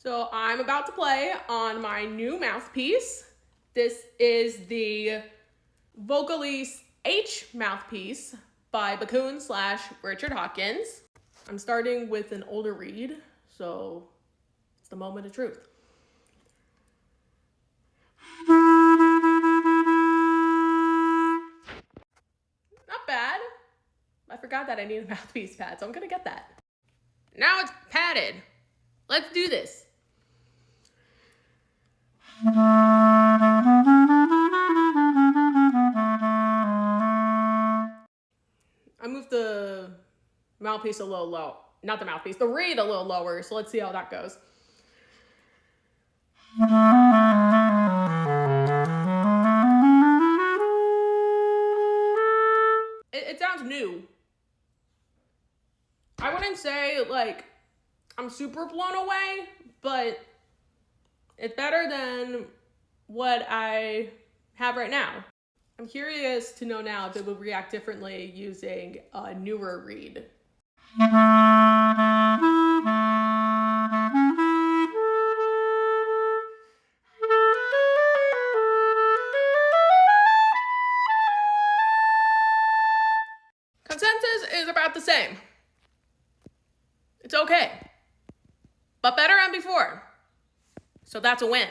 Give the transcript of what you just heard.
So I'm about to play on my new mouthpiece. This is the Vocalise H mouthpiece by Bacun / Richard Hawkins. I'm starting with an older reed, so it's the moment of truth. Not bad. I forgot that I need a mouthpiece pad, so I'm gonna get that. Now it's padded. Let's do this. I moved the mouthpiece a little low. Not the mouthpiece, the reed a little lower, so let's see how that goes. It sounds new. I wouldn't say, like, I'm super blown away, but it's better than what I have right now. I'm curious to know now if it would react differently using a newer reed. Consensus is about the same. It's okay, but better than before. So that's a win.